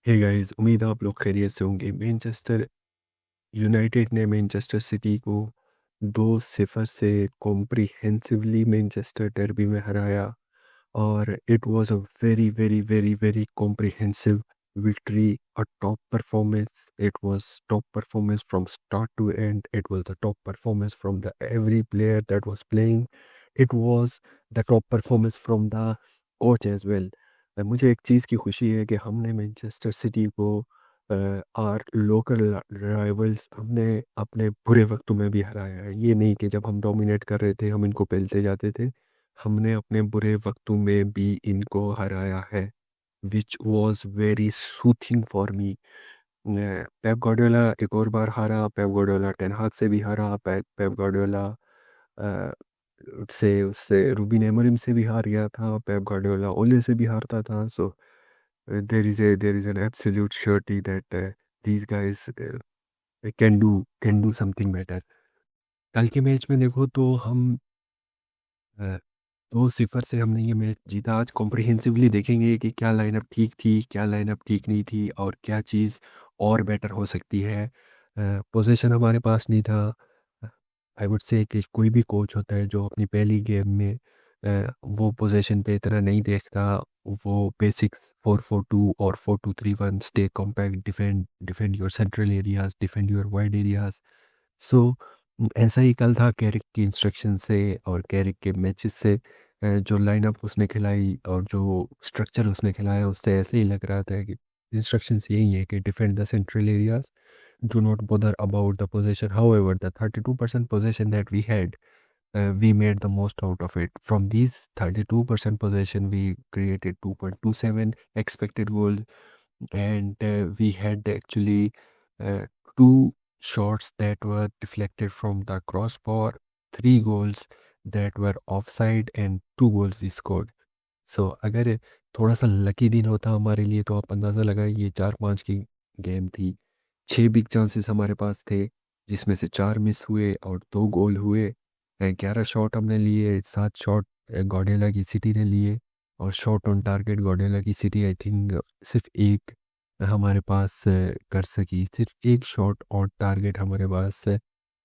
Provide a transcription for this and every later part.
Hey guys, उम्मीद है आप लोग खैरियत से होंगे। मैनचेस्टर यूनाइटेड ने मैनचेस्टर सिटी को 2-0 से कॉम्प्रिहेंसिवली मैनचेस्टर डर्बी में हराया और it was a very very very very comprehensive victory, a top performance. It was top performance from start to end. It was the top performance from the every player that was playing. It was the top performance from the coach as well. मुझे एक चीज़ की खुशी है कि हमने Manchester city को are local rivals हमने अपने बुरे वक्तों में भी हराया है। ये नहीं कि जब हम डोमिनेट कर रहे थे हम इनको पेलते जाते थे। हमने अपने बुरे वक्तों में भी इनको हराया है, which was very soothing for me. Pep Guardiola एक और बार हारा, पेप गार्डियोला टेन हाग से भी हारा, पेप गार्डियोला अ, से उससे रूबीन एमोरिम से भी हार गया था, पेप गार्डियोला ओले से भी हारता था। सो there is an absolute surety that these guys can do something better. कल के मैच में देखो तो हम 2-0 से हमने ये मैच जीता। आज कॉम्प्रिहेंसिवली देखेंगे कि क्या लाइनअप ठीक थी, क्या लाइनअप ठीक नहीं थी और क्या चीज़ और बेटर हो सकती है। पोजीशन हमारे पास नहीं था। आई वुड से कि कोई भी कोच होता है जो अपनी पहली गेम में वो पोजीशन पे इतना नहीं देखता। वो बेसिक्स 4-4-2 और 4-2-3-1, stay compact, defend defend your central areas, defend your wide areas. So ऐसा ही कल था कैरिक की इंस्ट्रक्शन से और कैरिक के मैचेस से। जो लाइनअप उसने खिलाई और जो स्ट्रक्चर उसने खिलाया उससे ऐसे ही लग रहा था कि इंस्ट्रक्शंस यही है कि defend the central areas, do not bother about the possession. However, the 32% possession that we had, we made the most out of it. From these 32% possession, we created 2.27 expected goals, and we had actually uh, two shots that were deflected from the crossbar, three goals that were offside, and two goals we scored. सो अगर थोड़ा सा lucky दिन होता हमारे लिए तो आप अंदाज़ा लगाएं ये 4-5 की गेम थी। 6 बिग चांसेस हमारे पास थे जिसमें से 4 मिस हुए और 2 गोल हुए। 11 शॉट हमने लिए, 7 शॉट गॉर्डियोला की सिटी ने लिए और शॉट ऑन टारगेट गॉर्डियोला की सिटी आई थिंक सिर्फ एक हमारे पास कर सकी। सिर्फ एक शॉट ऑन टारगेट हमारे पास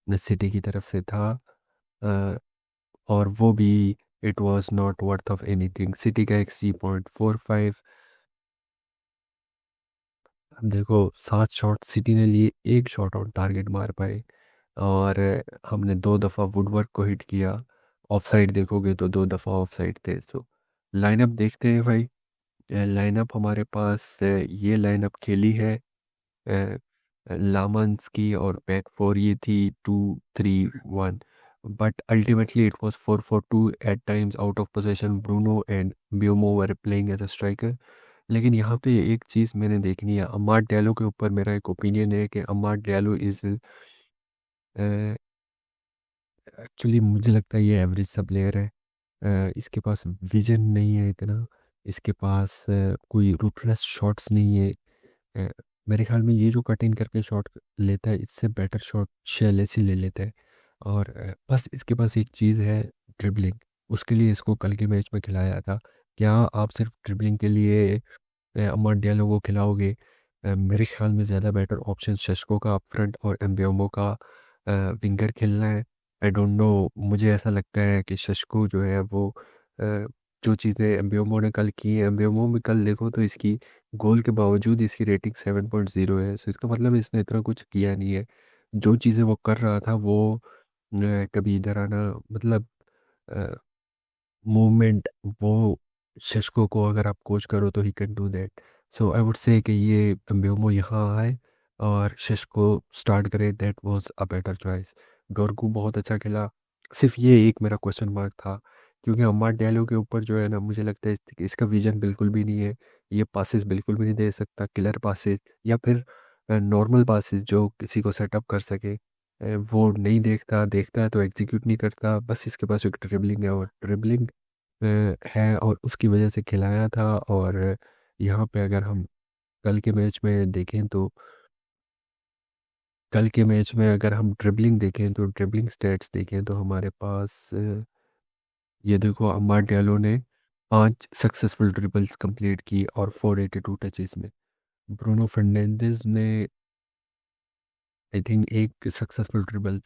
सिटी की तरफ से था। अ, और वो भी it was not worth of anything. City का एक्सजी 0.45। अब देखो 7 शॉट सिटी ने लिए, एक शॉट ऑन टारगेट मार पाए और हमने 2 दफ़ा वुडवर्क को हिट किया। ऑफसाइड देखोगे तो 2 दफ़ा ऑफसाइड थे। सो लाइनअप देखते हैं भाई। लाइनअप हमारे पास ये लाइनअप खेली है लामंस की और बैक फोर ये थी 2-3-1, but ultimately it was 4-4-2 at times. Out of position Bruno and Mbeumo were playing as a striker. लेकिन यहाँ पे एक चीज़ मैंने देखनी है, अमाड डियालो के ऊपर मेरा एक ओपिनियन है कि अमाड डियालो इज़ एक्चुअली मुझे लगता है ये एवरेज सा प्लेयर है। इसके पास विजन नहीं है इतना, इसके पास कोई रूटलेस शॉट्स नहीं है। अ, मेरे ख्याल में ये जो कट इन करके शॉट लेता है इससे बेटर शॉट शेलेसी ले लेता है। और बस इसके पास एक चीज़ है, ड्रिबलिंग। उसके लिए इसको कल के मैच में खिलाया था। क्या आप सिर्फ ड्रिबलिंग के लिए अमर डियालो को खिलाओगे? मेरे ख्याल में ज़्यादा बेटर ऑप्शन शशको का अप फ्रंट और एम्बियोमो का विंगर खेलना है। आई डोंट नो, मुझे ऐसा लगता है कि शशको जो है वो जो चीज़ें एम्बियोमो ने कल की हैं, एम्बियोमो में कल देखो तो इसकी गोल के बावजूद इसकी रेटिंग 7.0 है। सो इसका मतलब इसने इतना कुछ किया नहीं है। जो चीज़ें वो कर रहा था वो कभी इधर आना मतलब मूवमेंट वो शशको को अगर आप कोच करो तो he can do that. So I would say कि ये म्ब्यूमो यहाँ आए और शशको स्टार्ट करे, that was a better choice. डोरगू बहुत अच्छा खेला। सिर्फ ये एक मेरा क्वेश्चन मार्क था क्योंकि अम्माड डियालो के ऊपर जो है ना, मुझे लगता है इसका विजन बिल्कुल भी नहीं है। ये पासेस बिल्कुल भी नहीं दे सकता, किलर पासेस या फिर नॉर्मल पासेस जो किसी को सेटअप कर सके। वो नहीं देखता, देखता है तो एग्जीक्यूट नहीं करता। बस इसके पास एक ड्रिबलिंग है और ड्रिबलिंग है और उसकी वजह से खिलाया था। और यहाँ पे अगर हम कल के मैच में देखें तो कल के मैच में अगर हम ड्रिबलिंग देखें तो ड्रिबलिंग स्टैट्स देखें तो हमारे पास ये देखो अम्मा डियालो ने 5 सक्सेसफुल ड्रिबल्स कंप्लीट की और 482 टचेस में। ब्रूनो फर्नांडिस ने आई थिंक एक सक्सेसफुल ड्रिबल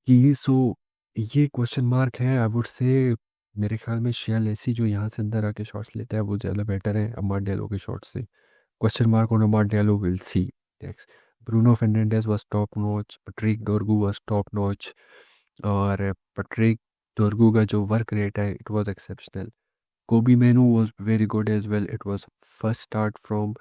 की। सो ये क्वेश्चन मार्क है, आई वुड से। मेरे ख्याल में शिया लेसी जो यहाँ से अंदर आके शॉट्स लेता है वो ज़्यादा बेटर है अमाड डियालो के शॉट से। Question mark on Amad Diallo, will see next. Bruno Fernandes was top notch, Patrick Dorgu was top notch. और पैट्रिक डोरगू का जो वर्क रेट है it was exceptional. Kobbie Mainoo was very good as well. It was first start from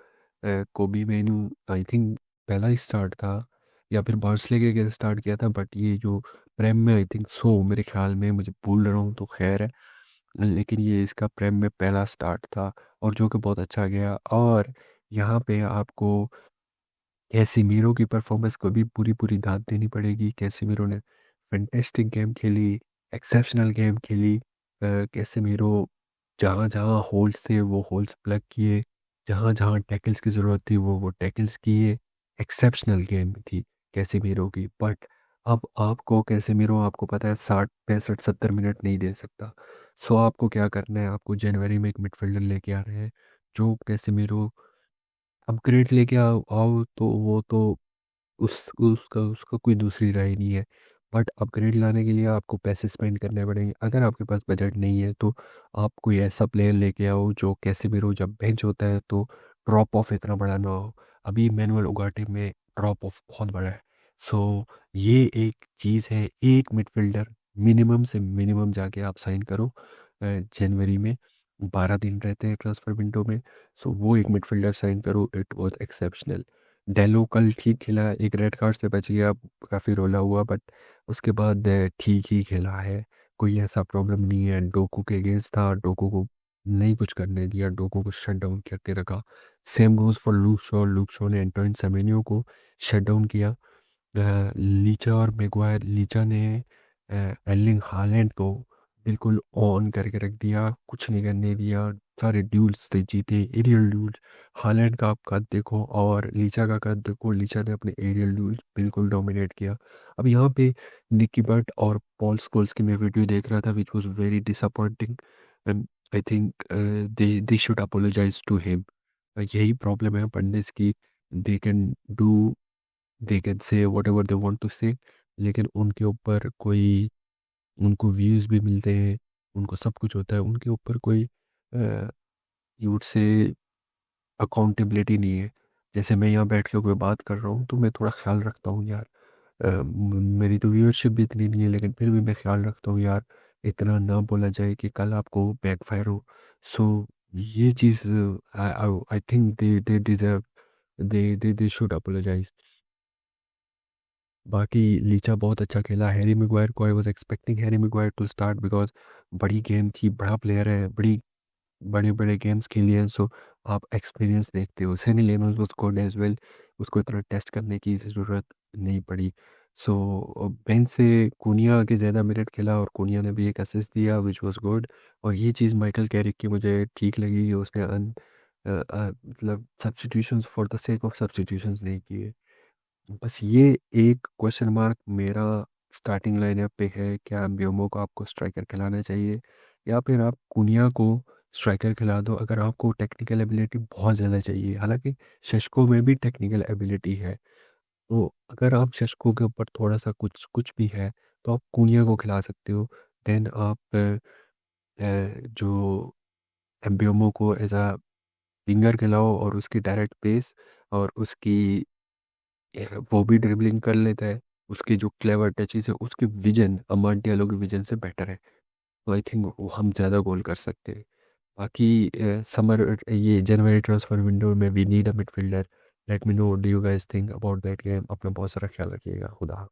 Kobbie Mainoo, I think पहला ही start था या फिर Barclay के start किया था, बट ये जो प्रेम में आई थिंक सो, मेरे ख्याल में, मुझे भूल रहा हूँ तो खैर है, लेकिन ये इसका प्रेम में पहला स्टार्ट था और जो कि बहुत अच्छा गया। और यहाँ पे आपको कैसीमीरो की परफॉर्मेंस को भी पूरी पूरी दाद देनी पड़ेगी। कैसीमीरो ने फैंटेस्टिक गेम खेली, एक्सेप्शनल गेम खेली। कैसीमीरो जहाँ जहाँ होल्स थे वो होल्स प्लग किए, जहाँ जहाँ टैकल्स की ज़रूरत थी वो टैकल्स किए। एक्सेप्शनल गेम थी कैसीमीरो की। बट अब आपको कैसीमीरो, आपको पता है, 60 65 70 मिनट नहीं दे सकता। सो आपको क्या करना है, आपको जनवरी में एक मिडफील्डर लेके आ रहे हैं जो कैसीमीरो अपग्रेड लेके आओ तो वो तो उसका उसका कोई दूसरी राय नहीं है। बट अपग्रेड लाने के लिए आपको पैसे स्पेंड करने पड़ेंगे। अगर आपके पास बजट नहीं है तो आप कोई ऐसा प्लेयर लेके आओ जो कैसेमीरो जब बेंच होता है तो ड्रॉप ऑफ इतना बड़ा ना हो। अभी मैनुअल उगाटे में ड्रॉप ऑफ बहुत बड़ा है। सो ये एक चीज़ है, एक मिडफील्डर मिनिमम से मिनिमम जाके आप साइन करो। जनवरी में 12 दिन रहते हैं ट्रांसफर विंडो में। सो वो एक मिडफील्डर साइन करो, इट वॉज एक्सेप्शनल। डेलो कल ठीक खेला, एक रेड कार्ड से बच गया, काफ़ी रोला हुआ, बट उसके बाद ठीक ही खेला है। कोई ऐसा प्रॉब्लम नहीं है। डोकू के अगेंस्ट था, डोकू को नहीं कुछ करने दिया, डोकू को शट डाउन करके रखा। Same goes for Luke Shaw, Luke Shaw ने एंटोइन सेमेनियो को शट डाउन किया। लीचा और मैगवायर, लीचा ने एर्लिंग हालैंड को बिल्कुल ऑन करके रख दिया, कुछ नहीं करने दिया। सारे ड्यूल्स थे जीते, एरियल ड्यूल्स। हालैंड का आप कद देखो और लीचा का कद देखो, लीचा ने अपने एरियल ड्यूल्स बिल्कुल डोमिनेट किया। अब यहाँ पे निकी बट और पॉल स्कोल्स की मैं वीडियो देख रहा था which was very disappointing. I think they should apologize to him. यही प्रॉब्लम है पंडित की। They can do, they can say whatever they want to say, लेकिन उनके ऊपर कोई, उनको व्यूज़ भी मिलते हैं, उनको सब कुछ होता है, उनके ऊपर कोई यूट से अकाउंटेबिलिटी नहीं है। जैसे मैं यहाँ बैठ के कोई बात कर रहा हूँ तो मैं थोड़ा ख्याल रखता हूँ यार। मेरी तो व्यूअरशिप भी इतनी नहीं है, लेकिन फिर भी मैं ख्याल रखता हूँ यार, इतना ना बोला जाए कि कल आपको बैकफायर हो। सो ये चीज़ I think they deserve, they should apologise. बाकी लीचा बहुत अच्छा खेला। हैरी मैग्वायर को I was expecting Harry Maguire to start because बड़ी गेम थी, बड़ा प्लेयर है, बड़ी बड़े बड़े गेम्स खेली हैं। सो आप एक्सपीरियंस देखते हो। Senne Lammens was good as well, उसको इतना टेस्ट करने की ज़रूरत नहीं पड़ी। सो बेंच से कुनिया के ज़्यादा मिनट खेला और कुनिया ने भी एक असिस्ट दिया विच वाज गुड। और ये चीज़ माइकल कैरिक की मुझे ठीक लगी कि उसने मतलब substitutions for the sake of substitutions नहीं किए। बस ये एक क्वेश्चन मार्क मेरा स्टार्टिंग लाइनअप पे है, क्या म्ब्यूमो को आपको स्ट्राइकर खिलाना चाहिए या फिर आप कुनिया को स्ट्राइकर खिला दो अगर आपको टेक्निकल एबिलिटी बहुत ज़्यादा चाहिए। हालांकि शशको में भी टेक्निकल एबिलिटी है, तो अगर आप शशको के ऊपर थोड़ा सा कुछ कुछ भी है तो आप कुनिया को खिला सकते हो। देन आप जो एम्ब्यूमो को एज अ विंगर खिलाओ और उसकी डायरेक्ट पेस और उसकी वो भी ड्रिबलिंग कर लेता है, उसके जो क्लेवर टचेस है, उसकी विजन अमर डियालो की विजन से बेटर है। तो आई थिंक हम ज़्यादा गोल कर सकते हैं। बाकी समर, ये जनवरी ट्रांसफर विंडो में we need a midfielder. Let me know do you guys think about that game. अपना बहुत सारा ख्याल रखिएगा। खुदा